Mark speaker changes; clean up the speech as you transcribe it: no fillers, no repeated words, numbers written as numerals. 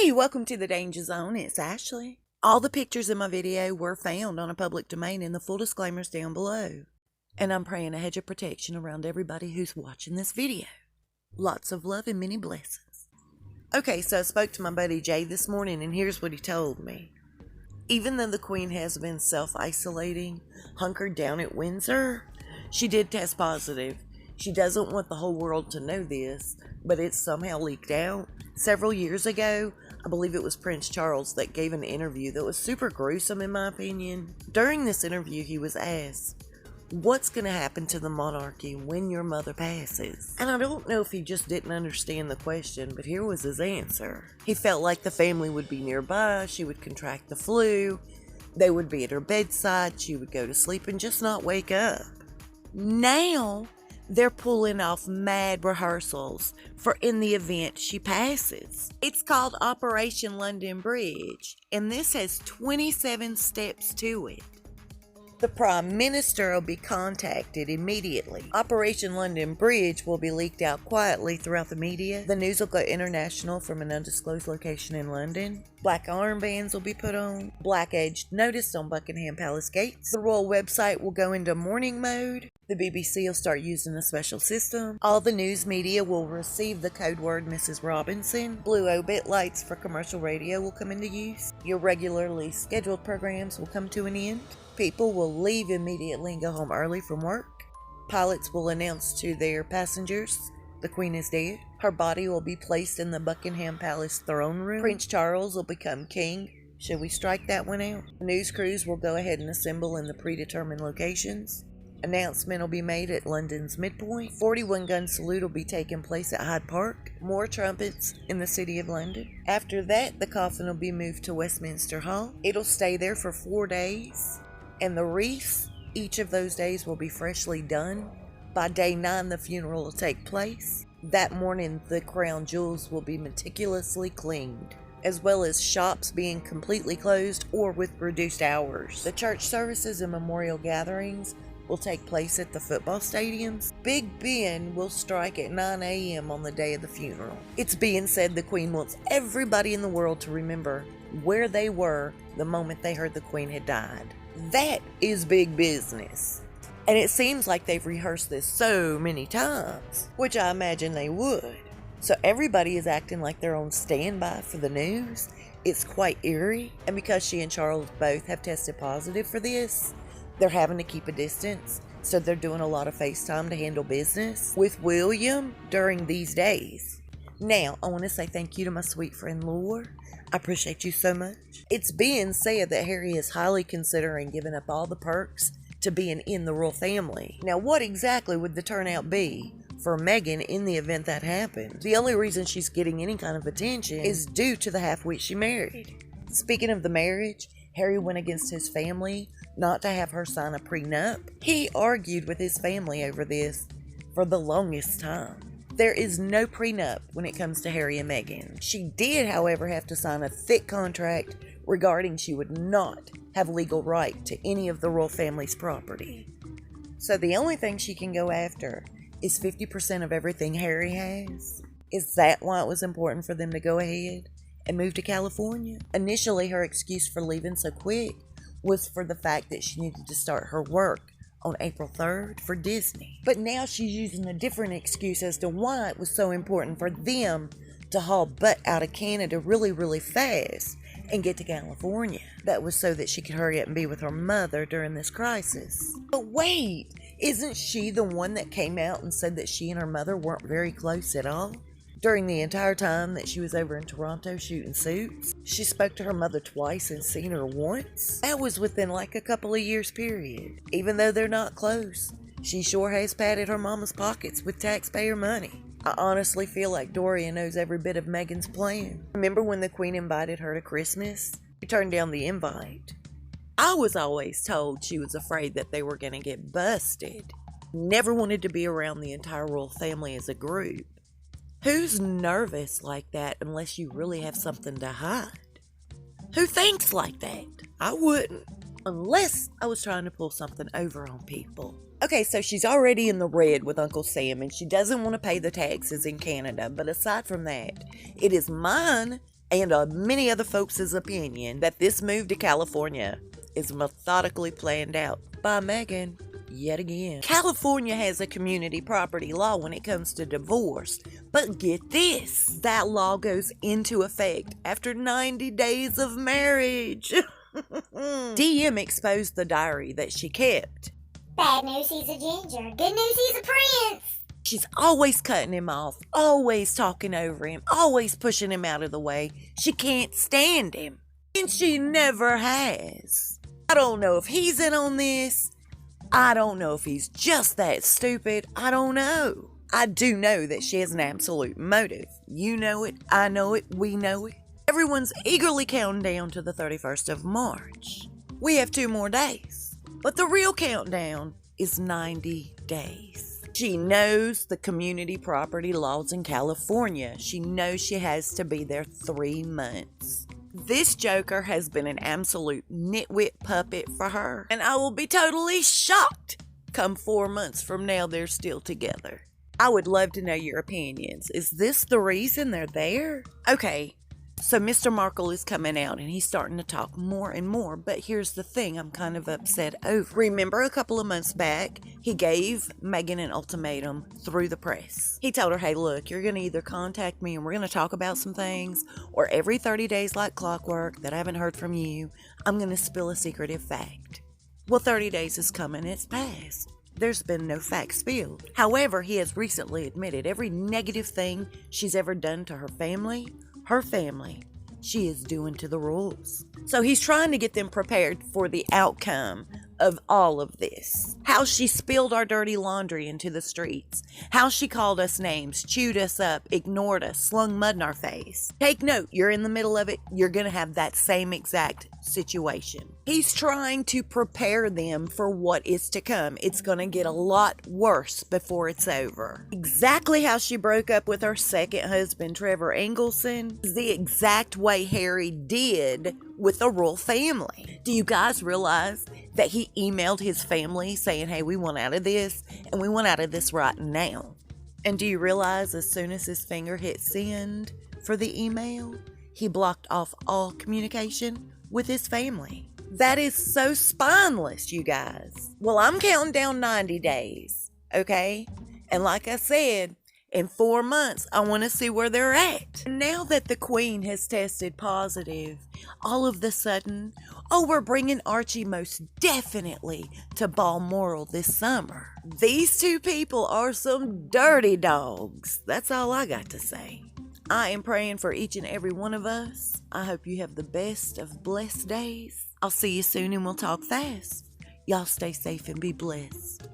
Speaker 1: Hey, welcome to the Danger Zone. It's Ashley. All the pictures in my video were found on a public domain and the full disclaimers down below. And I'm praying a hedge of protection around everybody who's watching this video. Lots of love and many blessings. Okay, so I spoke to my buddy Jay this morning and here's what he told me. Even though the Queen has been self-isolating, hunkered down at Windsor, she did test positive. She doesn't want the whole world to know this, but it's somehow leaked out. Several years ago, I believe it was Prince Charles that gave an interview that was super gruesome in my opinion. During this interview, he was asked, what's going to happen to the monarchy when your mother passes? And I don't know if he just didn't understand the question, but here was his answer. He felt like the family would be nearby, she would contract the flu, they would be at her bedside, she would go to sleep and just not wake up. Now, they're pulling off mad rehearsals for in the event she passes. It's called Operation London Bridge, and this has 27 steps to it. The Prime Minister will be contacted immediately. Operation London Bridge will be leaked out quietly throughout the media. The news will go international from an undisclosed location in London. Black armbands will be put on. Black edged notice on Buckingham Palace gates. The royal website will go into mourning mode. The BBC will start using a special system. All the news media will receive the code word Mrs. Robinson. Blue obit lights for commercial radio will come into use. Your regularly scheduled programs will come to an end. People will leave immediately and go home early from work. Pilots will announce to their passengers the Queen is dead. Her body will be placed in the Buckingham Palace throne room. Prince Charles will become king. Should we strike that one out? News crews will go ahead and assemble in the predetermined locations. Announcement will be made at London's midpoint. 41-gun salute will be taking place at Hyde Park. More trumpets in the City of London. After that, the coffin will be moved to Westminster Hall. It'll stay there for 4 days. And the wreaths, each of those days will be freshly done. By day 9, the funeral will take place. That morning, the crown jewels will be meticulously cleaned, as well as shops being completely closed or with reduced hours. The church services and memorial gatherings will take place at the football stadiums. Big Ben will strike at 9 a.m. on the day of the funeral. It's being said the Queen wants everybody in the world to remember where they were the moment they heard the Queen had died. That is big business. And it seems like they've rehearsed this so many times, which I imagine they would. So everybody is acting like they're on standby for the news. It's quite eerie. And because she and Charles both have tested positive for this, they're having to keep a distance. So they're doing a lot of FaceTime to handle business with William during these days. Now, I want to say thank you to my sweet friend Laura. I appreciate you so much. It's being said that Harry is highly considering giving up all the perks to being in the royal family. Now, what exactly would the turnout be for Meghan in the event that happened? The only reason she's getting any kind of attention is due to the half-wit she married. Speaking of the marriage, Harry went against his family not to have her sign a prenup. He argued with his family over this for the longest time. There is no prenup when it comes to Harry and Meghan. She did, however, have to sign a thick contract regarding she would not have legal right to any of the royal family's property. So the only thing she can go after is 50% of everything Harry has. Is that why it was important for them to go ahead and move to California? Initially, her excuse for leaving so quick was for the fact that she needed to start her work on April 3rd for Disney. But now she's using a different excuse as to why it was so important for them to haul butt out of Canada really, really fast and get to California. That was so that she could hurry up and be with her mother during this crisis. But wait, isn't she the one that came out and said that she and her mother weren't very close at all? During the entire time that she was over in Toronto shooting Suits, she spoke to her mother twice and seen her once. That was within like a couple of years period. Even though they're not close, she sure has padded her mama's pockets with taxpayer money. I honestly feel like Doria knows every bit of Meghan's plan. Remember when the Queen invited her to Christmas? She turned down the invite. I was always told she was afraid that they were going to get busted. Never wanted to be around the entire royal family as a group. Who's nervous like that unless you really have something to hide? Who thinks like that? I wouldn't. Unless I was trying to pull something over on people. Okay, so she's already in the red with Uncle Sam and she doesn't want to pay the taxes in Canada. But aside from that, it is mine and many other folks' opinion that this move to California is methodically planned out by Meghan yet again. California has a community property law when it comes to divorce, but get this, that law goes into effect after 90 days of marriage. DM exposed the diary that she kept.
Speaker 2: Bad news, he's a ginger. Good news, he's a prince.
Speaker 1: She's always cutting him off, always talking over him, always pushing him out of the way. She can't stand him, and she never has. I don't know if he's in on this. I don't know if he's just that stupid. I don't know. I do know that she has an absolute motive. You know it, I know it, we know it. Everyone's eagerly counting down to the 31st of March. We have 2 more days, but the real countdown is 90 days. She knows the community property laws in California. She knows she has to be there 3 months. This joker has been an absolute nitwit puppet for her, and I will be totally shocked come 4 months from now they're still together. I would love to know your opinions. Is this the reason they're there? Okay, so Mr. Markle is coming out and he's starting to talk more and more, but here's the thing I'm kind of upset over. Remember a couple of months back, he gave Meghan an ultimatum through the press. He told her, hey, look, you're going to either contact me and we're going to talk about some things, or every 30 days like clockwork that I haven't heard from you, I'm going to spill a secretive fact. Well, 30 days is coming, it's passed. There's been no facts spilled. However, he has recently admitted every negative thing she's ever done to her family, she is doing to the rules. So he's trying to get them prepared for the outcome of all of this. How she spilled our dirty laundry into the streets. How she called us names, chewed us up, ignored us, slung mud in our face. Take note, you're in the middle of it, you're going to have that same exact situation. He's trying to prepare them for what is to come. It's going to get a lot worse before it's over. Exactly how she broke up with her second husband, Trevor Engelson, is the exact way Harry did with the royal family. Do you guys realize that he emailed his family saying, hey, we want out of this, and we want out of this right now? And do you realize as soon as his finger hit send for the email, he blocked off all communication with his family? That is so spineless, you guys. Well, I'm counting down 90 days, okay? And like I said, in 4 months, I want to see where they're at. Now that the Queen has tested positive, all of the sudden, we're bringing Archie most definitely to Balmoral this summer. These 2 people are some dirty dogs. That's all I got to say. I am praying for each and every one of us. I hope you have the best of blessed days. I'll see you soon and we'll talk fast. Y'all stay safe and be blessed.